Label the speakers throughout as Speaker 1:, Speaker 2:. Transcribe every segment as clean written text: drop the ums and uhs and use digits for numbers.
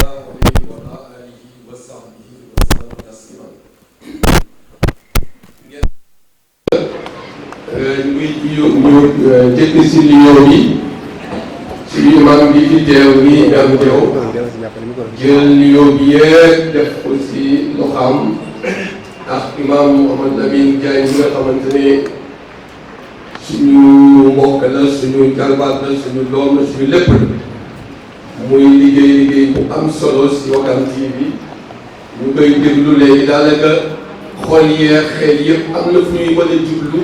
Speaker 1: عليه وعلى آله وصحبه وسلم تسليما. ñu jëkk si nuyoo bi suñu imam bi fi teew nii nga teew jël nuyoo bi yëpp def ko si loxaam ak imam Mouhamad Lamine Diagne bi nga xamante ne suñu mbokk la suñu jarbaat la suñu doom la suñu lépp muy liggéey bu am solo si Wakam TV ñu koy déglu léegi daanaka xol yee xel yëpp am na fu ñuy mën a jublu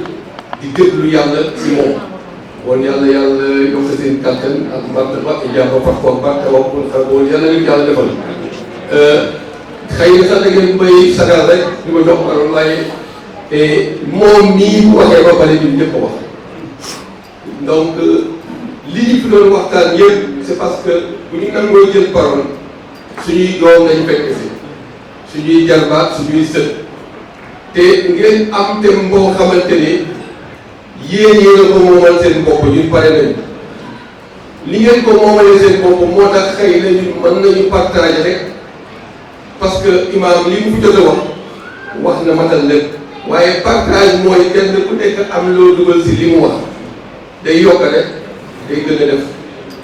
Speaker 1: di déglu yàlla si moom kon yàlla yokk seen kàttan ak martaba ijaaba parfois barke wax pour xam woon yàlla leen yàlla defal xëy na sax da ngeen bay sagal rek di ma jox parole waaye moom nii bu waxee ba pare ñun ñëpp a wax donc li ñu fi doon waxtaan yëpp c'est parce que bu ñu nangoo jël parole suñuy doom lañ fekk si suñuy jarbaat suñuy sët te ngeen am thème boo xamante ne yéen a ko moomal seen bopp ñun pare nañu li ngeen ko moomalee seen bopp moo tax xëy na ñun mën nañu partager rek parce que imam li mu fi jot a wax na matal lépp waaye partage mooy kenn ku nekk am loo dugal si li mu wax day yokk rek day gën a def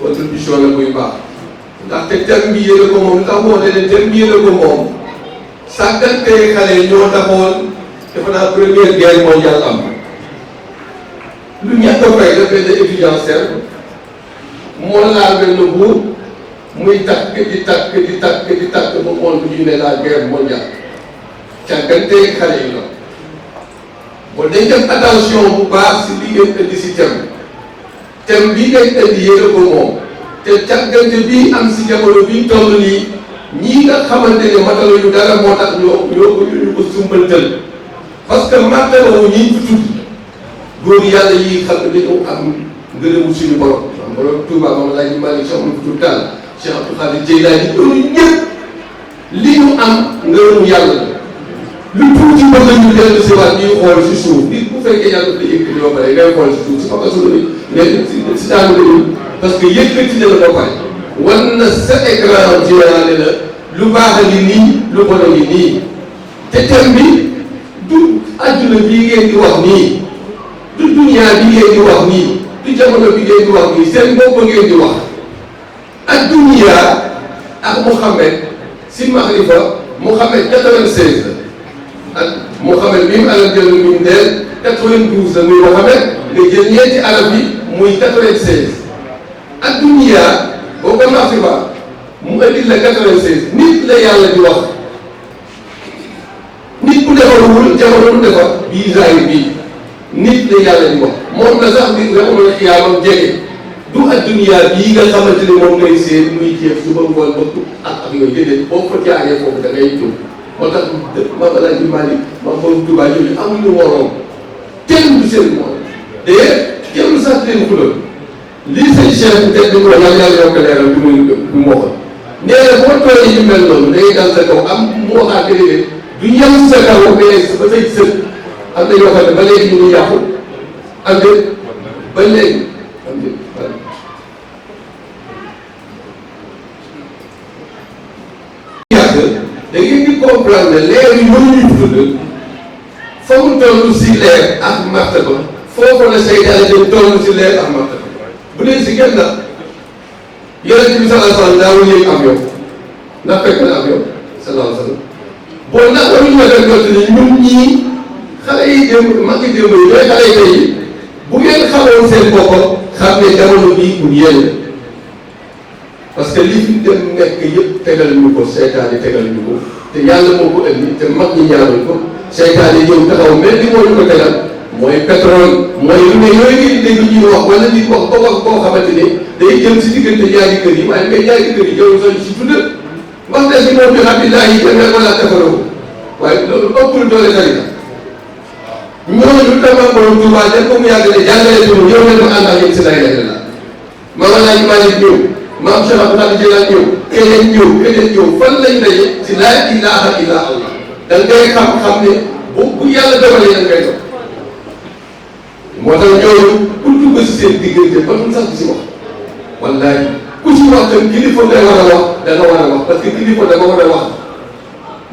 Speaker 1: contribution la buy baax ndaxte thème bi yéen a ko moom li tax moo ne thème bi yéen a ko moom sàggantee xale ñoo taxoon dafa naa première guerre mondiale am lu ñàkk a fay la benn étudiant serbe moo laal benn buur muy takk di takk ba moom bu ñu ne la guerre mondiale sàggantee xale yi la bon dañ def attention bu baax si li ngeen indi si thème bi ngeen indi yéen a ko moom te càggante bii am si jamono bi toll nii ñii nga xamante ne mataluñu dara moo tax ñu ko sumbantal parce que matalawu ñi fi tudd góor yàlla yi xam ne dañoo am ngërëmu suñu borom am borom Touba moom laa ñu Malick Cheikh Amadou Tall Cheikh Abdou Khadir Jeylaani ñooñu ñëpp li ñu am ngërëmu yàlla la lu tuuti ba nga ñu dellu si waat ñuy xool si suuf nit bu fekkee yàlla da yëkkati ba pare ngay xool si suuf si faka sunu mais si daanu dañu parce que yëkkati na la ba pare wan na sa écran général la lu baax a ngi nii lu bon a ngi nii te thème bi du adduna bii ngeen di wax nii du dunia bi ngeen di wax nii du jamono bi ngeen di wax nii seen bopp ngeen di wax ak dunia ak Mouhamed si Maxrifa Mouhamed 96 la ak Mouhamed bi mu alal jël mi mu deel 92 la muy Mouhamed nga jël ñeenti arab yi muy 96 ak dunia boo ko Maxrifa mu indi la 96 nit la yàlla di wax nit ku defarul jamono mu defar bii zaahir bii nit la yàlla di wax moom la sax nit nga amoon xiyaamam jege du adduniyaa bii nga xamante ne moom ngay seen muy jeex suba ngoon ba ak yooyu déedéet boo ko jaaree foofu da ngay jóg moo tax Maam El Hadji Malick Maam Borom Touba ñooñu amuñu moroom kenn du seen moom te kenn sax leen xulal lii seen chef bi teg di ko yàlla yokk leeral bi mu waxoon nee na boo tooyee ñu mel noonu da ngay dal sa kaw am mu waxaat déedéet du yem sa kaw mais ba say sët am na yoo xam ne ba léegi ñu ngi yàqu am de ba léegi am de yàq da ngeen di comprendre ne leer yi ñoo ñuy tudd fa mu toll si leer ak martaba foofu la seytaane dem toll si leer ak martaba bu dee si kenn nag Yonent bi sallallahu alayhi wa sallam daawul yëg avion ndax fekk na avion sallallahu alayhi wa sallam bon nag waruñu ma dem jot ni ñun ñii xale yi démb mag yi démb yi ñooy xale yi tey bu ngeen xamoon seen bopp xam ne jamono bii pour yéen parce que li fi dem nekk yëpp tegal ñu ko seytaane tegal ñu ko te yàlla moo ko indi te mag ñi ñaanuñ ko seytaane ñëw taxaw mel ni moo ñu ko tegal mooy pétrole mooy lu ne yooyu ngeen dégg ñuy wax wala di wax ba wax koo xamante ne day jëm si diggante ñaari kër yi waaye mais ñaari kër yi yow sax si tudd wax na si moom bi hamdulilah yi demee wala defaroo waaye loolu ëppul doole xarita ñooñu dama borom Touba dem ko mu yàgg ne jàngale bi ñëw leen ma ànd ak yéen si lay lay la Maam El Hadji Malick ñëw Maam Cheikh Abdou Khadir Jeylaani ñëw keneen ñëw fan lañ daje si laa ilaha illa allah da ngay xam ne bu yàlla dogalee da ngay dox moo tax ñooñu ku dugg si seen diggante ba mu sax di si wax wallaahi ku si wax tam kilifa day war a wax danga war a wax parce que kilifa dafa war a wax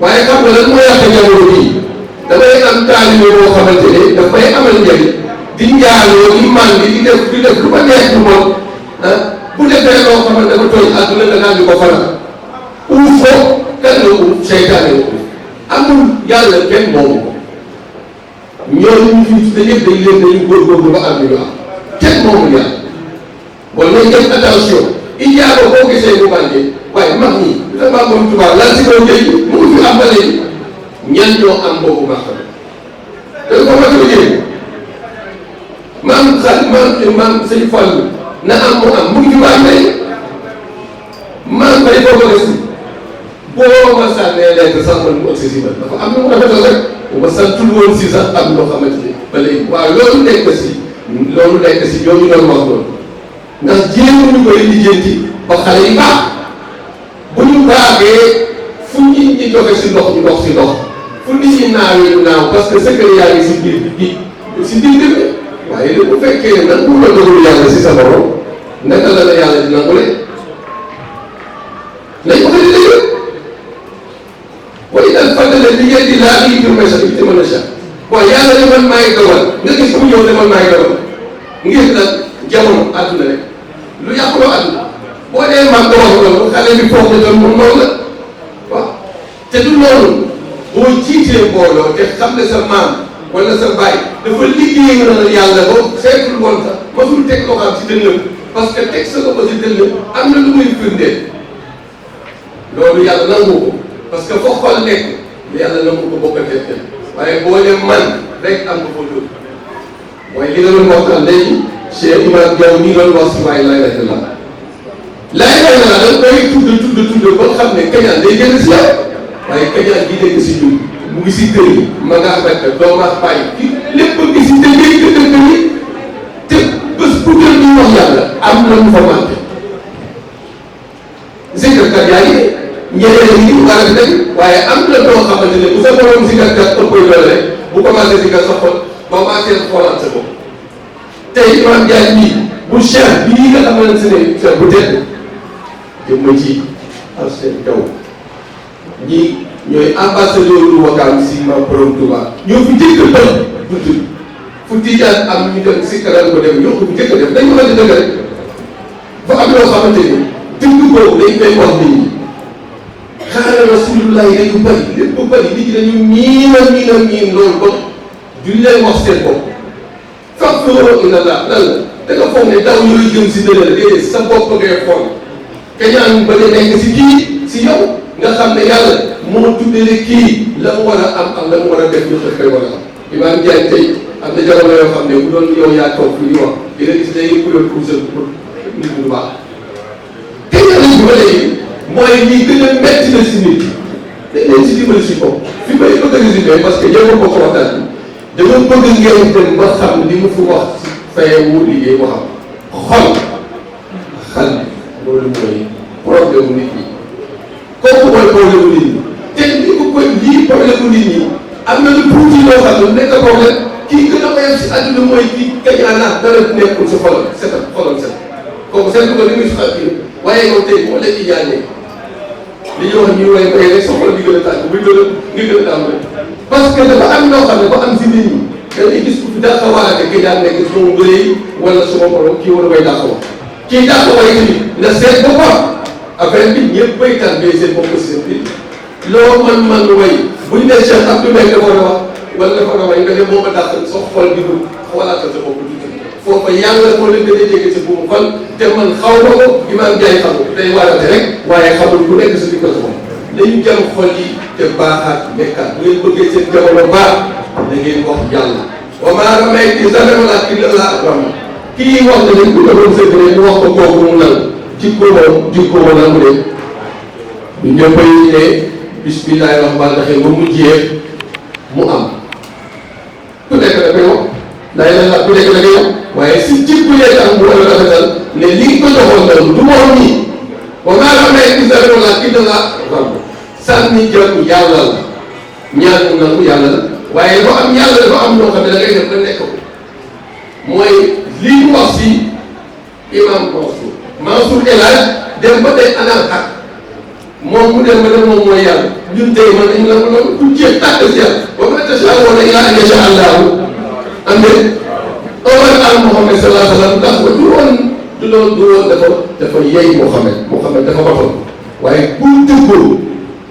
Speaker 1: waaye xam nga lan moo yàq jamono bii dafay am taalibe boo xamante ne dafay amal njëriñ di njaaloo di màndi di def lu ma neex lu moom bu defee loo xamante dafa tooñ àdduna da ngaa di ko faral uuf ko kan la uuf seytaane la uuf amul yàlla kenn moomu ko ñooñu ñu fi tudde yëpp dañ leen dañu góorgóorlu ba am ñu am kenn moomu yàlla bon nañ def attention ijaaba boo gisee mu bànjee waaye mag ñi dafa moom tubaab lan si doon léegi mu ngi fi am ba léegi ñan ñoo am boobu martaba dañ ko ma jëlee maam sëñ Fallu na am mu am mu ngi fi baax nañ maam bay boo ko gis boo ma sànnee lekk sax man mu agsi si man dafa am na mu rafetal rek bu ma santul woon si sax am loo xamante ni ba léegi waaw loolu nekk si ñooñu doon wax loolu ndax jéemuñu koy lijjanti ba xale yi baax bu ñu baaxee fu nit ñi joxe si ndox ñu dox si ndox fu nit ñi naawee ñu naaw parce que secret yaa ngi si biir bi si biir bi waaye li bu fekkee nangu la dogalu yàlla si sa borom naka la yàlla di nangule nañ ko xëy na waaye daal fàttali li ngeen di laaj yi pour may sax it mën a sax bon yàlla ne man maay dogal nga gis ku ñëw ne man maay dogal ngir nag jamono àdduna rek lu yàquloo àdduna boo dee mag nga wax loolu xale bi foog na doon moom noonu la waaw te du loolu boo jiitee mbooloo te xam ne sa maam wala sa baay dafa liggéey na yàlla ba seetul woon sax masul teg loo xam si dënnam parce que teg sa loxo si dënnam am na lu muy firndeel loolu yàlla nangu ko parce que foo xool nekk yàlla nangu ko bokk ak waaye boo dem man rek am nga ko dóor mooy li nga doon waxtaan léegi Cheikh Ibrahima Diaw nii doon wax si waaye lay la laay lay la da koy tudd ba xam ne kañaan day génn si yow waaye kañaan gi nekk si ñun mu ngi si kër yi ma nga fekk doom ak bàyyi ki lépp ngi si te ngay kër yi te bés bu jël ñu wax yàlla am na mu fa manqué zikarkat yaa ngi ñeneen ñi war a def waaye am na loo xamante ne bu sa borom zikarkat ëppee doole rek bu commencé zikar sa xol ba commencé xoolaat sa bopp tey Imam Ndiaye bii bu Cheikh bii nga xamante ne Cheikh bu tedd jëmma ci Arsène Diaw ñii ñooy ambassadeur du Wakaam si maam borom Touba ñoo fi njëkk a doon buntu fu Tijaan am ñu dem si kanam ko dem ñoo ko fi njëkk a def dañ ko mën a dëgg rek fa am loo xamante ni dëgg boobu dañ koy wax nit ñi xaaral Rasulullah dañu bëri lépp bu bëri nit ñi dañu miin loolu ba duñ leen wax seen bopp faghfiru ilallah lan la da nga foog ne daw yooyu jëm si dëgg la déedéet sa bopp ngay xool kañaan ba ne nekk si kii si yow nga xam ne yàlla moo tuddee kii la mu war a am ak la mu war a def ñu koy war a am Imam Ndiaye tey am na jamono yoo xam ne bu doon yow yaa toog fi ñu wax dina gis day kuréel pour nit bu baax kañaan lañ ba léegi mooy lii gën a metti na si nit dañ leen si dimbali si bopp fi may bëgg a résumé parce que yow ko waxtaan bi dama bëgg ngeen dem ba xam li mu fi wax si fayewu liggéey waxam xol loolu mooy problème nit ñi kooku mooy problème nit ñi te li ko koy lii problème nit ñi am na lu tuuti loo xam ne nekk problème kii gën a mayam si àdduna mooy kii kañaanaat dara nekkul si xolam set kooku seetlu ko li muy xal kii waaye yow tey moo leen di jaanee li ñuy wax ñu way bay rek soxla bi gën a tàng buy gën a ngi gën a tàng rek parce que dafa am loo xam ne ba am si nit ñi da ngay gis ku fi daa xawaate ki daan nekk suma bëree wala suma borom kii wala bay daa xawa kii daa ko way tamit na seet boppam affaire bi ñëpp bay tàmbee seen bopp seen biir loo man way buñ ne Cheikh Abdou Mbaye dafa war a wax wala dafa war a way nga dem moo ma dàq sa xol bi du xawalaatal sa bopp tuuti foofa yàlla moo leen gën a jege sa buumu xol te man xaw ma ko Imam Ndiaye xamul day warate rek waaye xamul ku nekk sa di ko sa bopp nañu jëm xol yi te baaxaat nekkaat bu ngeen bëggee seen jamono baax da ngeen wax yàlla wa maa ramayta iz ramayta walaakinna Allaaha ramaa kii wax na leen ku doon secret mu wax ko kooku mu nal jikko ma nangu de ñu ñëppay ne bismillahi rahmaani rahiim ba mu jeex mu am ku nekk da koy wax day la ku nekk da koy wax waaye si jikko yee tax mu war a rafetal ne li nga ko joxoon loolu du moom nii wa maa ramayta iz ramayta walaakinna Allaaha ramaa sànni jëm yàlla la ñaan mu nangu yàlla la waaye dafa am yàlla dafa am loo xam ne da ngay def ba nekk ko mooy lii mu wax si imam Mansour El Hadj dem ba tey anal ak moom mu dem ba dem moom mooy yàlla ñun tey man dañu la ko doon ku jeex tàkk si yàlla ba ma tashaa woon ila an yasha allahu am de Omar al Muhammad sallallahu alayhi wa sallam ndax du woon dafa yey Muhammad dafa waxoon waaye bu dëggoo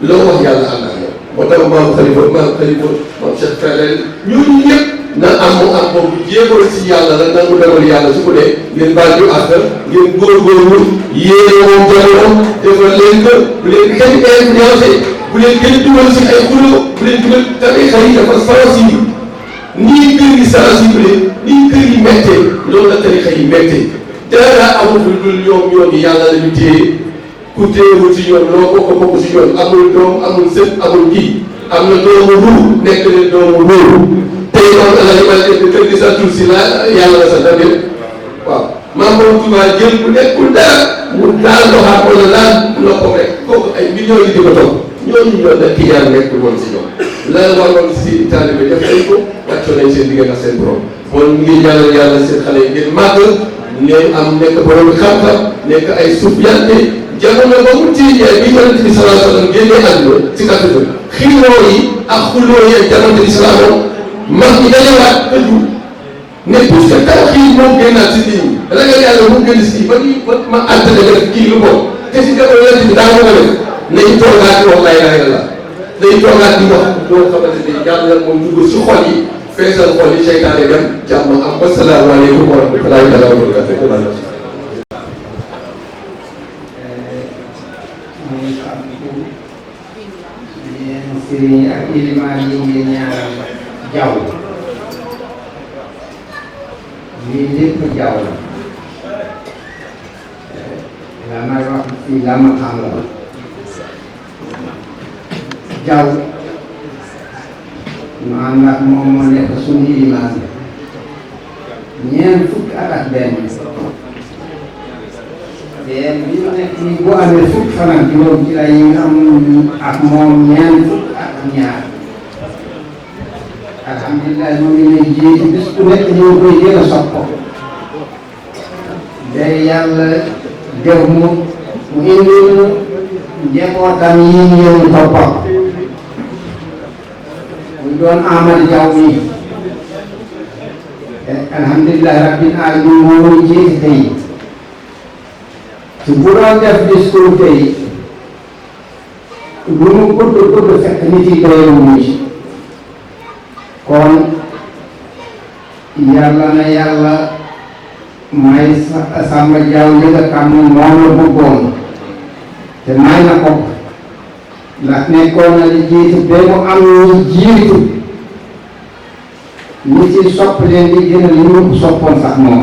Speaker 1: loo wax yàlla ànd ak yow moo tax maam Khalifa Cheikh Fadel ñooñu ñëpp na am boobu jéegoon si yàlla la nangu demal yàlla su ko dee ngeen baal ñu àq ngeen góorgóorlu yéene moom jamono defal leen ko bu leen kenn influencé bu leen kenn dugal si ay xuloo bu leen dugal tarixa yi dafa sensible nii kër yi sensible nii kër yi méttee loolu la tarixa yi méttee dara amul lu dul ñoom yàlla la ñu téye ku téyewul si ñoom loo bokk si ñoom amul doom amul sët amul kii am na doomu ruu nekk leen doomu ruu tey noonu la ñu mel ne kër gi sa tur si la yàlla la sa demee waaw maam boobu Touba jël bu nekkul dara mu daal doxaat wala daal noppam rek kooku ay millions yi di ko toog ñooñu ñoo nekk yàlla nekkul woon si ñoom la waroon si taalibe def nañ ko wàccoo nañ seen diggante ak seen borom bon ñu ngi ñaanal yàlla seen xale yi ngeen màgg ne am nekk borom xam-xam nekk ay suuf yàlla jamono ba mu tiijee bi yonent bi sallallahu alayhi wa sallam génnee àdduna si kàttan xiiroo yi ak xuloo yi ak jamono islam mag ñi dañewaat ëddu ne pour que taw xiir moom génnaat si nit ñi ragal yàlla mu gën si ma àttale nga def kii lu bon te si jamono yonent bi daa ko def nañu toogaat di wax laa ilaaha illallaah nañu toogaat di wax loo xamante ni yàlla moom dugg si xol yi feesal xol yi seytaane dem jàmm am wasalaamaaleykum wa rahmatullaahi taala wa barakaatuh.
Speaker 2: sëriñ ak ilimaan yi ngi ñaanal jaww lii lépp jaww la may wax fii la ma xam la jaww ñu ànd ak moom moo nekk suñu ilimaan ñeent fukki ak benn te bi ñu nekk nii boo amee fukki fan ak juróom ci la ñu am ak moom ñeent fukk ak ñaar alhamdulilah moom ñu lay jiitu bis bu nekk ñu ngi koy gën a soppo day yàlla def mu indi njabootam yi ñëw toppam mu doon Amadou Diaw mi alhamdulilah rabbil alamin moo jiitu tey su bu doon def discours tey lu mu gudd fekk nit yi doyul ci kon yàlla na yàlla may Samba Diaw li nga xam ne moom la bëggoon te may na ko ndax nekkoon na li jiitu ba mu am ñi jiitu nit yi sopp leen di gën a li ñu soppoon sax moom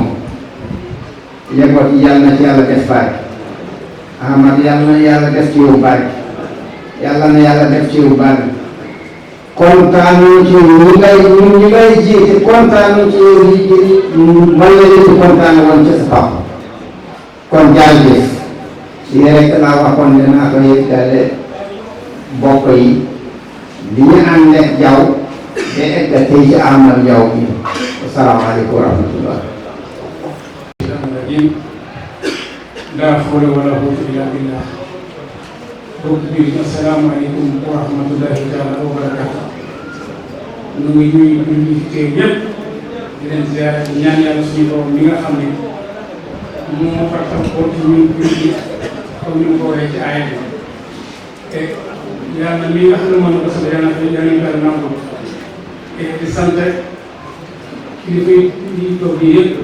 Speaker 2: yeggoot yàlla na ci yàlla def barke Ahmad yàlla na yàlla def ci yow barke yàlla na yàlla def ci yow barke kontaanu ci ñi ngay jiite kontaanu ci yow man la leen di kontaan woon ci sa papa kon jaajëf lii rek laa waxoon dinaa ko yëkkale bokk yi li ñu ànd ak Diaw ba egg tey ci Amadou Diaw bi asalaamaaleykum wa rahmatullah.
Speaker 3: laa hawla wala quwwata illa billah. mbokk bi asalaamaaleykum wa rahmatullahi taala wa barakaatu. ñu ngi nuyu ñu fi teew ñëpp di leen ziar ñaan yàlla suñu borom mi nga xam ne moo fartal ko ci ñun jullit comme ni mu ko waxee ci aaya bi te yàlla mi nga xam ne mën na ko sant yàlla yàlla nangu te di sant kilifa yi toog yi yëpp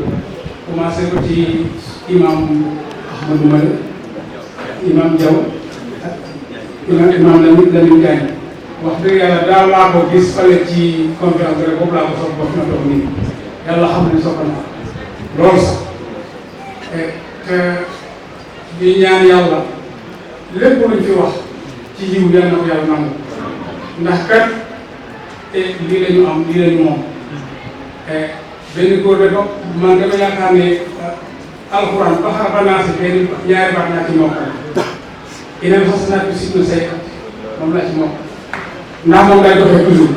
Speaker 3: commencé ko ci imam Ahmadou Mbaye imam Diaw imam Lamine Diagne wax dëgg yàlla daal laa ko gis fale ci conférence rek boobu laa ko soog ba fi ma toog nii yàlla xam ne soxla na loolu sax te di ñaan yàlla lépp luñ fi wax ci yiw yàlla na ko yàlla nangu ndax kat lii la ñu am lii la ñu moom benn góor dafa man dama yaakaar ne alxuraan ba xar ba naa si benn ñaari baax naa ci mokkal yeneen xasanaat bi si say moom laa ci mokkal ndax moom lay doxee toujours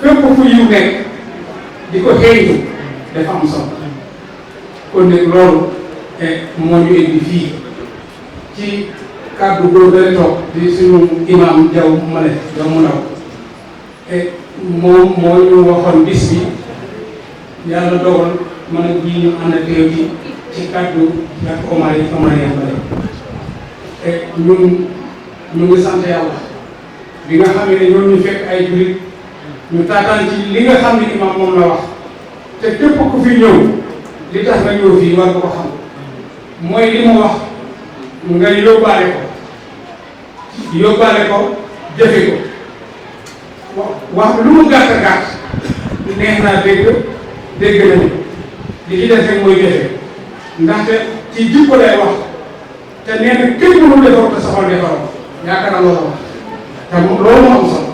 Speaker 3: fépp fu yiw nekk di ko xëy dafa am solo kon nag loolu moo ñu indi fii ci kàddu boobu day toog di suñu imam Jaw Male Jaw mu naw moom moo ñu waxoon bis bi yàlla dogal man ak bii ñu ànd ak teew ci kàddu ak Omar yi Male ñun ñu ngi sant yàlla bi nga xam ne ñoom ñu fekk ay jurit ñu taataan ci li nga xam ne imam moom la wax te képp ku fi ñëw li tax nga ñëw fii war nga ko xam mooy li mu wax nga yóbbaale ko jëfe ko wax lu mu gàtt gàtt neex naa dégg nañu li ci def rek mooy jëfe ndaxte ci jikko lay wax te nee na képp lu defar te sa xol defaroo yaakaar naa loolu wax te loolu moo am solo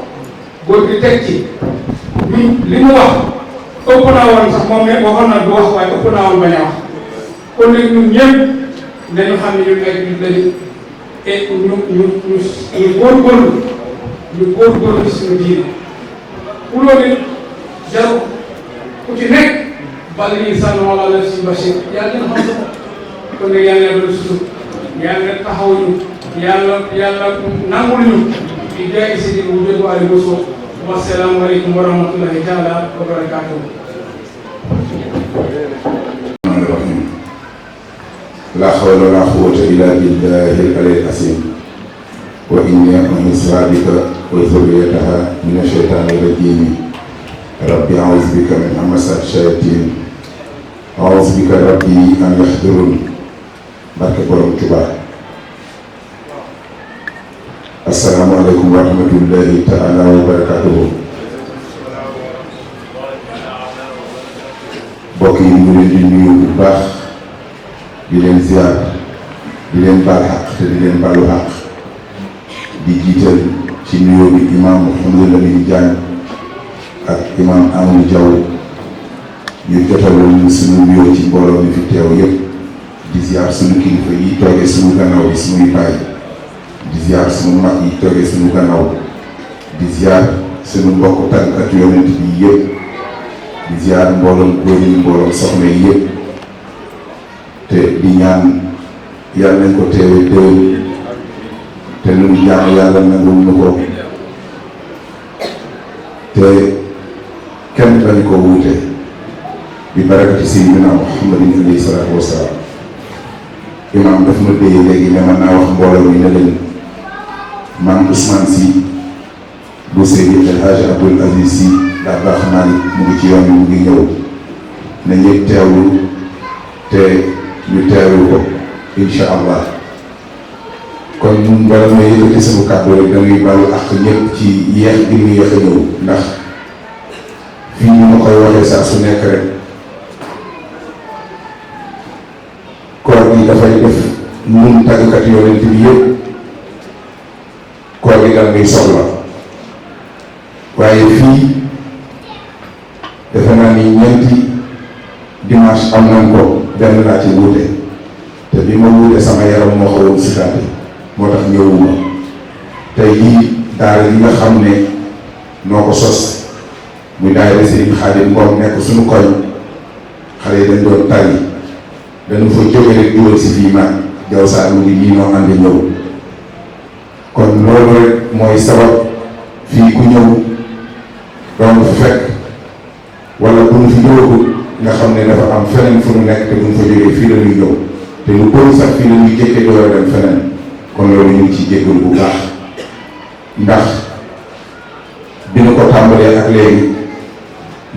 Speaker 3: góor gi teg ci li mu wax ëpp naa woon sax moom ne waxoon na du wax waaye ëpp naa woon bañ a wax kon nag ñun ñëpp dañu xam ne ñun ay nit lañu et ñu góorgóorlu ci suñu diine ku loolu jaru ku ci nekk bal insaan wala la si bachir yàlla dina xam sa kon nag yàlla yàlla sutur yàlla taxaw ñu yàlla nangul ñu di jaay si bu jot waa Aliou wassalaamu aleykum wa rahmatullahi taala wa barakaatuh.
Speaker 4: la hawla wala quwwata illa billahi al-aliyyil azim wa inni u'idhuha bika wa dhurriyyataha mina shaytani rajim rabbi a'udhu bika min hamasati shayatin a'udhu bika rabbi an yahdurun barke borom Tuubaa. Assalaamu aleykum wa rahmatullahi taala wa barakaatuhu. mbokk yi ñu leen di nuyu bu baax di leen ziar di leen baal xaq te di leen baalu xaq di jiital ci nuyoo bi imam Mouhamadou Lamine Diagne ak imam Amadou Diaw ñu jotaloon suñu nuyoo ci mbooloo mi fi teew yëpp di ziar suñu kilifa yi toogee suñu gannaaw bi suñuy baay di ziar suñu mag yi toogee suñu gannaaw di ziar suñu mbokk tànkat yonent bi yëpp di ziar mbooloom góor yi mbooloom soxna yi yëpp te di ñaan yàlla nañ ko teewee déwén te lu ñu jaamu yàlla nangul nu ko te kenn bañ ko wuute bi barakati sayyidina Muhammadin alayhi salaatu wasalaam. imaam daf ma déye léegi ne mën naa wax mbooloo mi ne leen maam Ousmane Sy bu Seydi El Hadji Abdoul Aziz Sy Dabakh Malick mu ngi ci yoon bi mu ngi ñëw na ñëpp teewlu te ñu teewlu ko incha allah. kon ñun bala may yëkkati sama kàddu rek damay baalu ak ñëpp ci yéex bi mu yéex a ñëw ndax fii ñu ma koy waxee saa su nekk rek koor gi dafay def ñun tàggkat yonent bi yëpp koor gi dal muy soxla waaye fii defe naa ni ñeenti dimanche am nañ ko benn laa ci wuute te bi ma wuute sama yaram moo xawoon si daate moo tax ñëwuma tey lii daara yi nga xam ne noo ko sos muy daara Serigne Khadim Ngom nekk suñu koñ xale yi dañ doon tari dañu fa jóge rek dugal si fii mag jaw saa mu ngi nii noo ànd ñëw kon loolu rek mooy sabab fii ku ñëw doon fa fekk wala bu ñu fi ñëwagul nga xam ne dafa am feneen fu ñu nekk te bu ñu fa jógee fii la ñuy ñëw te lu bëri sax fii la ñuy jékkee door a dem feneen kon loolu ñu ngi ciy jéggalu bu baax ndax bi ñu ko tàmbalee ak léegi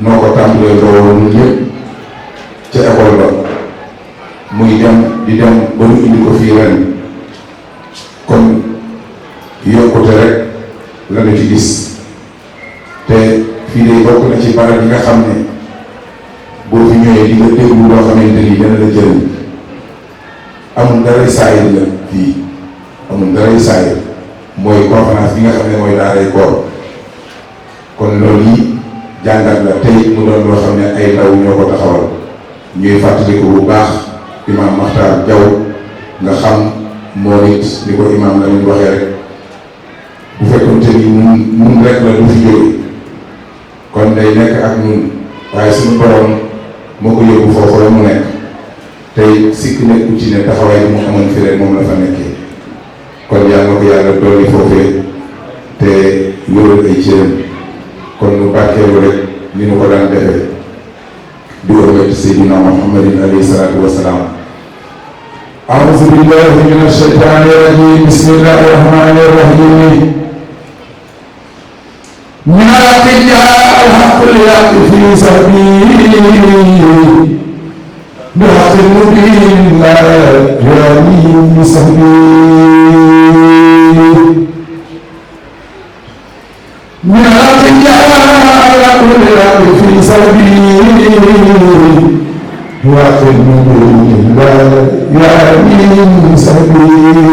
Speaker 4: noo ko tàmbalee loolu ñun ñëpp ca école ba muy dem di dem ba ñu indi ko fii ren kon yokkute rek la ñu ci gis te fii de bokk na ci barab yi nga xam ne boo fi ñëwee di nga déglu loo xamante ni dana la jëriñ amul daray saayir la fii amul daray saayir mooy conférence bi nga xam ne mooy daaray koor kon loolu yi jàngat la tey mu doon loo xam ne ay ndaw ñoo ko taxawal ñuy fàttaliku bu baax imaam Makhtar Diaw nga xam moo nit ni ko imaam la ñu waxee rek bu fekkonte ni mun rek la du fi jóge kon day nekk ak ñun waaye suñu borom moo ko yóbbu foofu la mu nekk tey sikk nekku ci ne taxawaay bi mu amoon fi rek moom la fa nekkee kon yàlla na ko yàlla dolli foofee te wéral ay cëram kon nu barkeelu rek ni nu ko daan defee di wërwet Seydina Muhammadin alayhi salaatu wa salaam. A'uuzu billahi mina shaytaani rajiim, bismillahi rahmaani rahiim. Min al-haqqi al-haqqu fi sabiili بحق المبين لا يراني سبيل من الأطياء على كل رب في سبيل بحق المبين لا يراني سبيل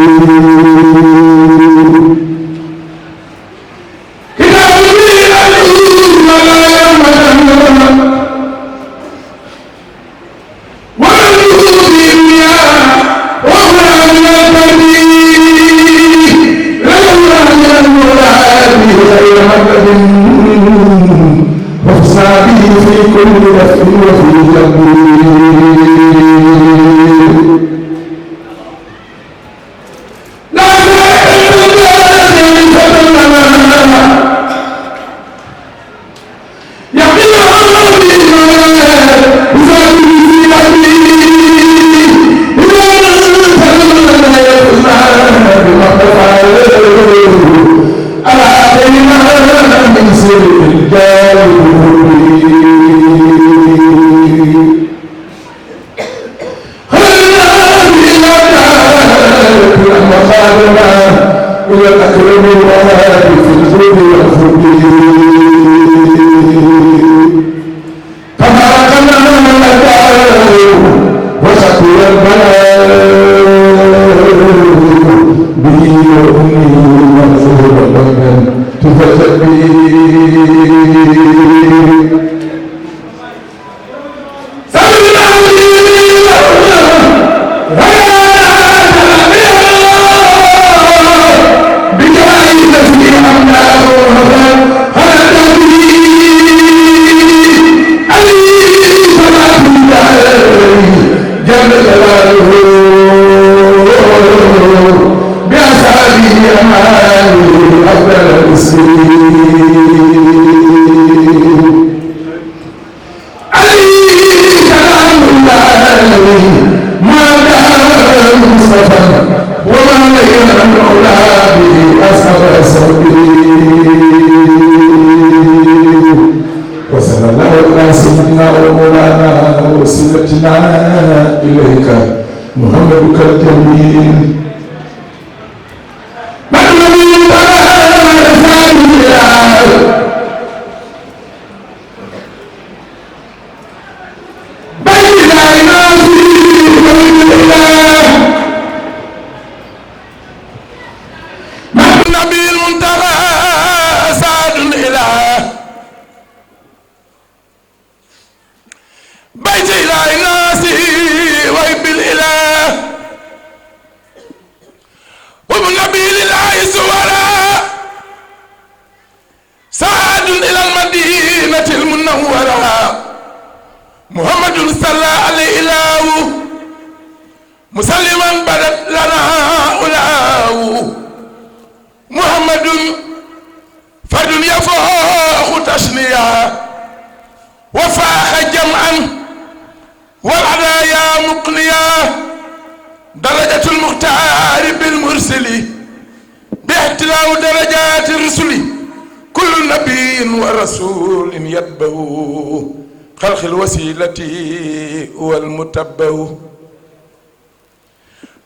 Speaker 5: والمتبه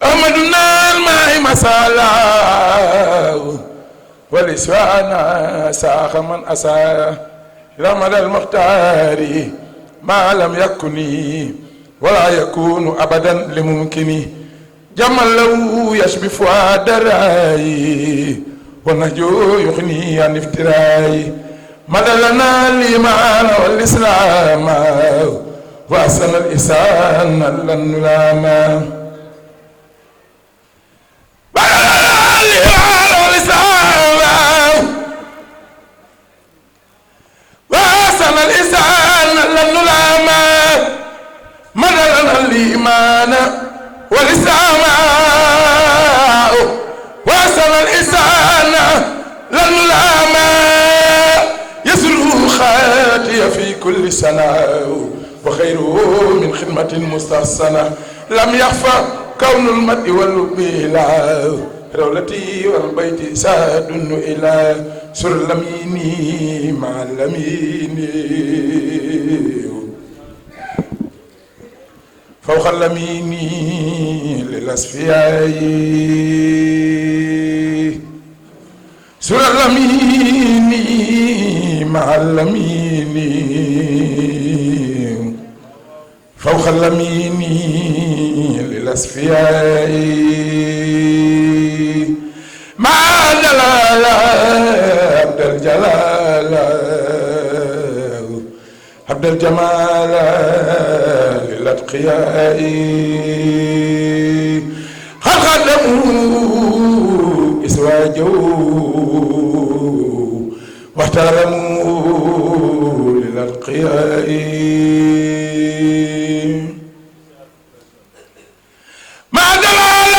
Speaker 5: أحمدنا الماء مسالا والإسوانا ساخ من أسا رمض المختار ما لم يكن ولا يكون أبدا لممكن جمل له يشبه فؤاد الرأي والنجو يغني عن افتراي مدلنا الإيمان والإسلام وأحسن الإحسان للنلام مدلنا الإيمان والإسلام وأحسن الإحسان للنلام مدلنا الإيمان لنا الإنسان لن نلام يسره خاتي في كل سنة وخيره من خدمة مستحسنة لم يخفى كون المرء واللب لا رولتي والبيت ساد إلى سر لميني مع اللمين فوق اللمين للأصفياء سر اللمين مع اللمين فوق اللمين للأصفياء مع جلال عبد الجلال عبد الجمال للأتقياء قد خدموا إزواجه واحترموا للأتقياء مع جلال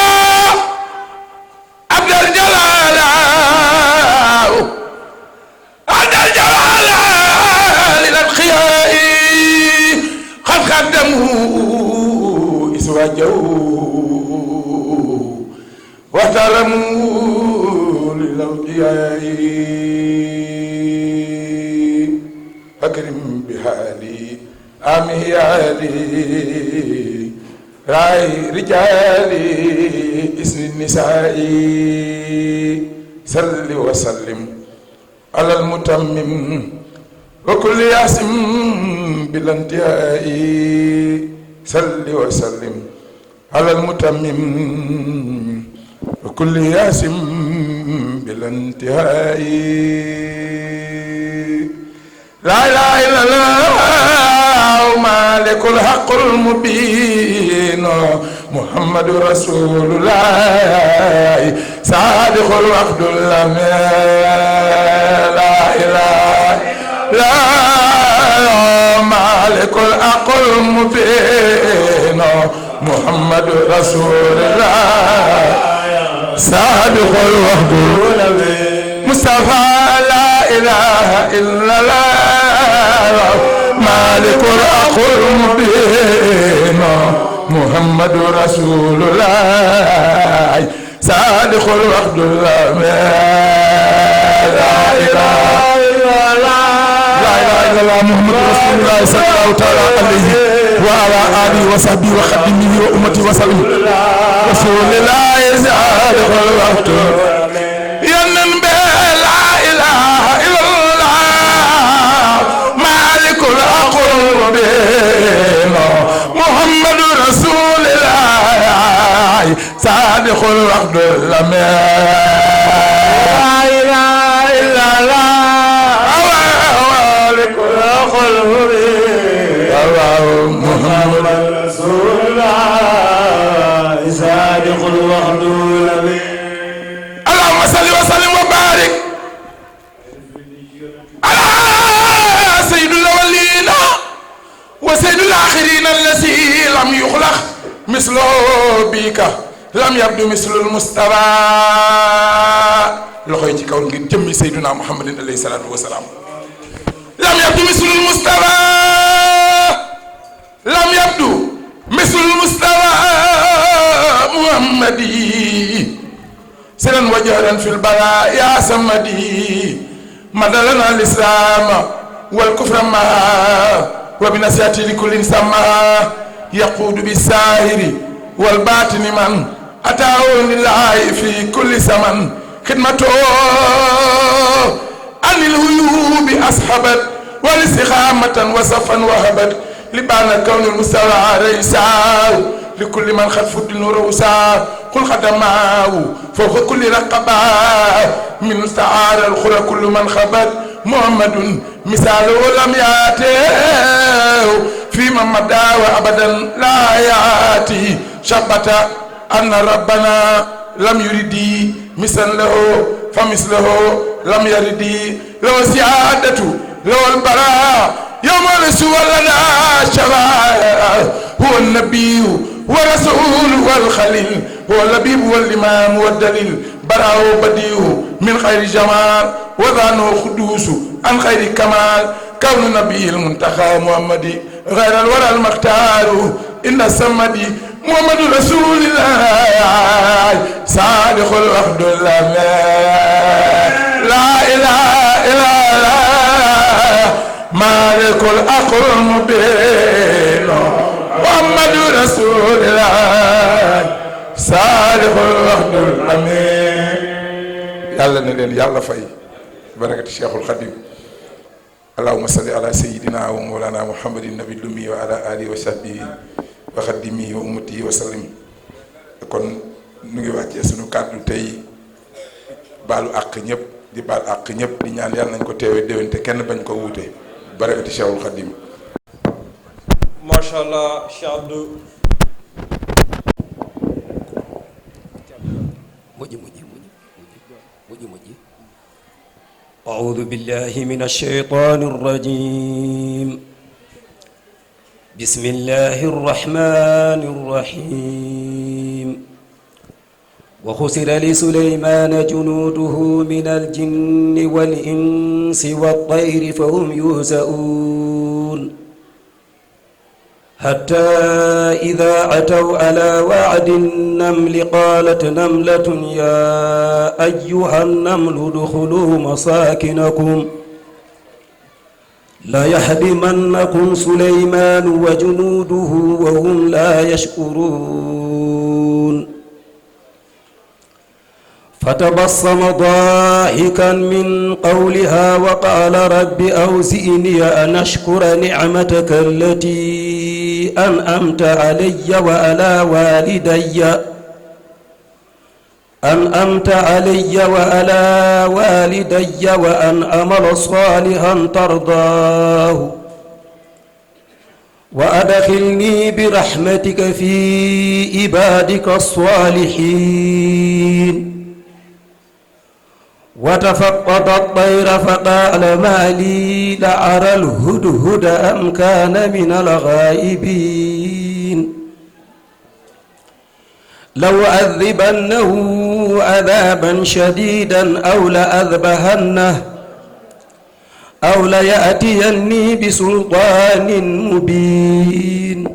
Speaker 5: عبد الجلال عبد الجلال للأتقياء قد خدموا إزواجه واحترموا للأتقياء أكرم بحالي أميالي راي رجالي اسم النساء صل وسلم على المتمم وكل ياسم بلا انتهاء صل وسلم على المتمم وكل ياسم بلا انتهاء لا اله الا الله مالك الحق المبين محمد رسول الله صادق الوعد الامين لا اله الا الله مالك الحق المبين محمد رسول الله صادق الوعد الامين مصطفى لا اله الا الله مالك الحق المبين محمد رسول الله صادق الوعد الامين لا اله الا الله محمد رسول الله صلى الله تعالى عليه وعلى اله وصحبه وخدمه وامته وسلم رسول الله صادق الوعد ينن لا اله الا الله مالك الحق المبين محمد رسول الله صادق الوعد الامين لا اله الا الله مالك الحق المبين محمد رسول الله صادق الوعد الامين اللهم صل وسلم وبارك على سيد الاولين وسيد الاخرين الذي لم يخلق مثله بك لم يبدو مثل المصطفى لخوي ci kaw ngir jëmmi Seydina Muhammadin alayhi salaatu wa salaam لم يبدو مثل المصطفى لم يبدو مثل المصطفى محمدي سرا وجهرا في البلاء يا سمدي مدلنا الإسلام والكفر معه وبنصيحته لكل سما يقود بالساهر والباطن من أتاه لله في كل زمن خدمته عن الهيوب أصحبت والاستقامة وصفا وهبت لبان كون المستوى رئيسا لكل من خد فضل روسا قل خدماه فوق كل رقبة من استعار الخرى كل من خبت محمد مثاله لم يأته فيما مدى وأبدا لا يأتي شبت أن ربنا لم يرد مثلا له فمثله لم يرد له سيادة له البراء يوم الرسول لنا شفاعة هو النبي ورسول والخليل هو اللبيب والإمام والدليل براو بديو من خير جمال وذانه خدوس عن خير كمال كون نبي المنتخى محمد غير الورى المختار إن السمدي محمد رسول الله صادق الوحد الله لا إله إلا الله مالك الأقل المبين محمد رسول الله صادق الوحد الأمين يلا نلين يلا في بركة الشيخ الخديم اللهم صل على سيدنا ومولانا محمد النبي الأمي وعلى آله وصحبه وخدمه وأمته وسلم kon nu ngi wàccee sunu kàddu tey baalu àq ñëpp di baal àq ñëpp di ñaan yàlla nañ ko teewee déwén te kenn bañ ko wuute barakati Cheikhul Khadim.
Speaker 6: macha allah Cheikh Abdou. أعوذ بالله من الشيطان الرجيم بسم الله الرحمن الرحيم وخسر لسليمان جنوده من الجن والإنس والطير فهم يوزؤون حتى إذا عتوا على وعد النمل قالت نملة يا أيها النمل ادخلوا مساكنكم لا يحطمنكم سليمان وجنوده وهم لا يشعرون فتبصم ضاحكا من قولها وقال رب أوزئني أن أشكر نعمتك التي أنعمت علي وعلى والدي وأن أعمل صالحا ترضاه وأدخلني برحمتك في عبادك الصالحين وتفقد الطير فقال ما لي لأرى الهدهد أم كان من الغائبين لو أذبنه عذابا شديدا أو لأذبحنه أو ليأتيني بسلطان مبين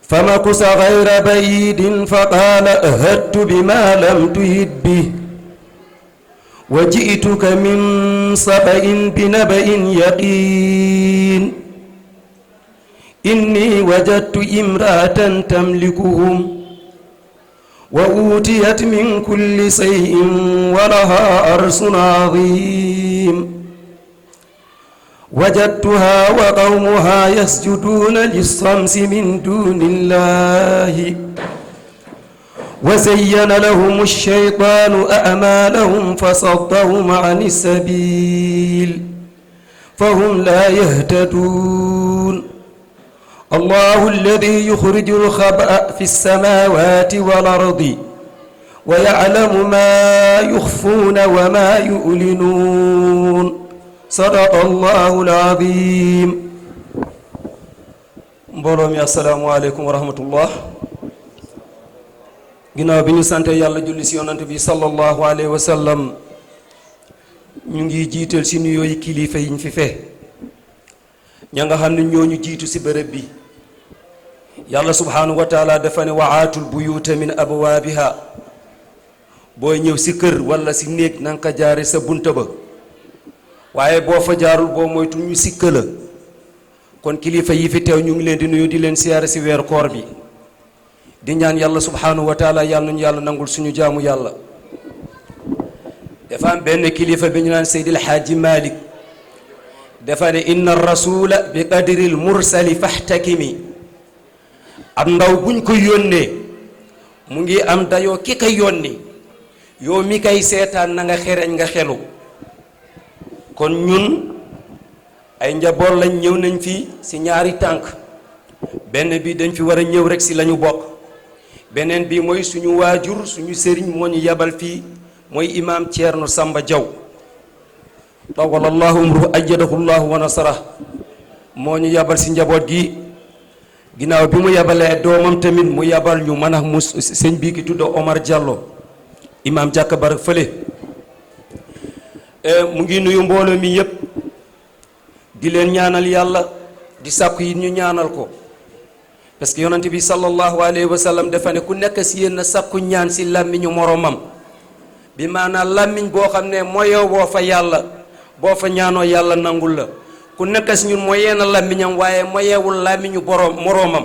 Speaker 6: فمكث غير بعيد فقال أهدت بما لم تهد به وجئتك من سبأ بنبأ يقين إني وجدت امرأة تملكهم وأوتيت من كل شيء ولها عرش عظيم وجدتها وقومها يسجدون للشمس من دون الله وزين لهم الشيطان أعمالهم فصدهم عن السبيل فهم لا يهتدون الله الذي يخرج الخبأ في السماوات والأرض ويعلم ما يخفون وما يعلنون صدق الله العظيم mbooloo mi assalaamu aleykum wa rahmatullah ginnaaw bi ñu sante yàlla julli si yonant bi sallallahu alayhi wa sallam ñu ngi jiital si nuyooyu kilifa yi ñu fi fe ña nga xam ne ñooñu jiitu si bërëb bi yàlla subhanahu wa taala dafa ne waatul buyuuta min abwaabiha booy ñëw si kër wala si néeg na nga ko jaare sa bunta ba waaye boo fa jaarul boo moytu ñu sikka la kon kilifa yi fi teew ñu ngi leen di nuyu di leen siyaare si weer koor bi di ñaan yàlla subhanahu wa taala yàlla nañu yàlla nangul suñu jaamu yàlla dafa am benn kilifa bi ñu naan Seydil Haaji Malik dafa ne inna rasula bi qadril mursali fahtakimi ab ndaw buñ ko yónnee mu ngi am dayoo ki ko yónni yow mi kay seetaan na nga xereñ nga xelu kon ñun ay njaboot lañ ñëw nañ fii si ñaari tànk benn bi dañ fi war a ñëw rek si lañu bokk beneen bi mooy suñu waajur suñu sëriñ moo ñu yabal fii mooy imaam Thierno Samba Diaw tawalallahu umru ajjadahullahu wa nasara moo ñu yabal si njaboot gi ginnaaw bi mu yabalee doomam tamit mu yabal ñu mën a mu sëñ bii ki tudd Omar Diallo imaam jàkka barak fële mu ngi nuyu mbooloo mi yépp di leen ñaanal yàlla di sàkku yi ñu ñaanal ko parce que yonante bi sallallahu alayhi wa sallam dafa ne ku nekk si yéen na sàkku ñaan si làmmiñu moromam bi maanaam làmmiñ boo xam ne moyoo boo fa yàlla boo fa ñaanoo yàlla nangul la ku nekk si ñun moyee na làmmiñam waaye moyeewul làmmiñu borom moroomam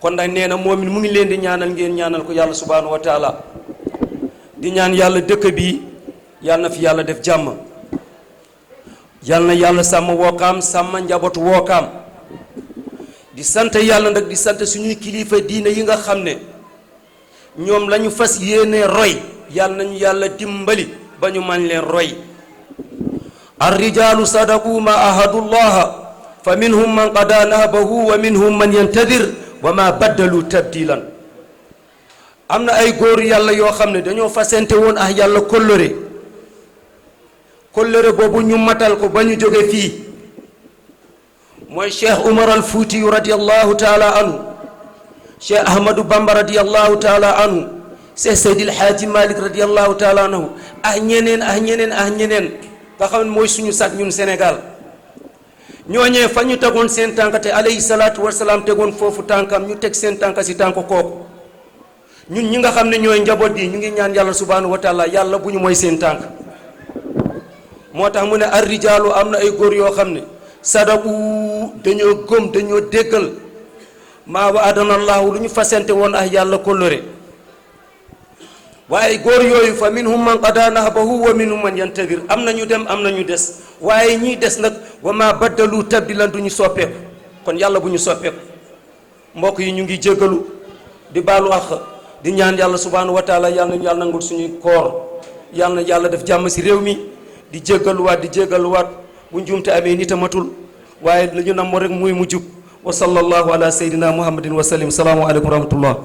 Speaker 6: kon nag nee na moom it mu ngi leen di ñaanal ngeen ñaanal ko yàlla subhanahu wa taala di ñaan yàlla dëkk bi yàlla na fi yàlla def jàmm yàlla na yàlla sàmm Wookaam sàmm njabootu Wookaam di sant yàlla nag di sant suñuy kilifa diine yi nga xam ne ñoom la ñu fas yéene roy yàlla nañu yàlla dimbali ba ñu man leen roy ar-rijaalu sadaqu ma ahadullaha fa minhum man qada nahbahu wa minhum man yantadir wa ma baddalu tabdilan am na ay góor yàlla yoo xam ne dañoo fasante woon ak yàlla kóllëre boobu ñu matal ko ba ñu jóge fii mooy cheikh Umar al Fuuti radiyallahu taala anhu cheikh Ahmadou Bamba radiyallahu taala anhu cheikh Seydil Haaji Malik radiyallahu taala anhu ak ñeneen nga xam ne mooy suñu sag ñun Sénégal ñooñee fa ñu tegoon seen tànk te alayhi salaatu wasalaam tegoon foofu tànkam ñu teg seen tànk si tànk kooku ñun ñi nga xam ne ñooy njaboot yi ñu ngi ñaan yàlla subhanahu wa taala yàlla bu ñu mooy seen tànk moo tax mu ne ar rijaalu am na ay góor yoo xam ne sadaku dañoo gëm dañoo déggal maa wa adanallahu lu ñu fasante woon ak yàlla kóllëre waaye góor yooyu fa minhum man qada nahbahu wa minhum man yantadir am na ñu dem am na ñu des waaye ñiy des nag wa ma baddalu tabdilan du ñu soppeeku kon yàlla bu ñu soppeeku mbokk yi ñu ngi jéggalu di baalu àq di ñaan yàlla subhanahu wa taala yàlla nañu yàlla nangul suñuy koor yàlla na yàlla def jàmm si réew mi di jéggaluwaat bu njuumte amee nit a matul waaye la ñu nam rek muy mu jub wa sallallahu ala sayyidina muhammadin wa sallim salaamu aleykum wa rahmatullah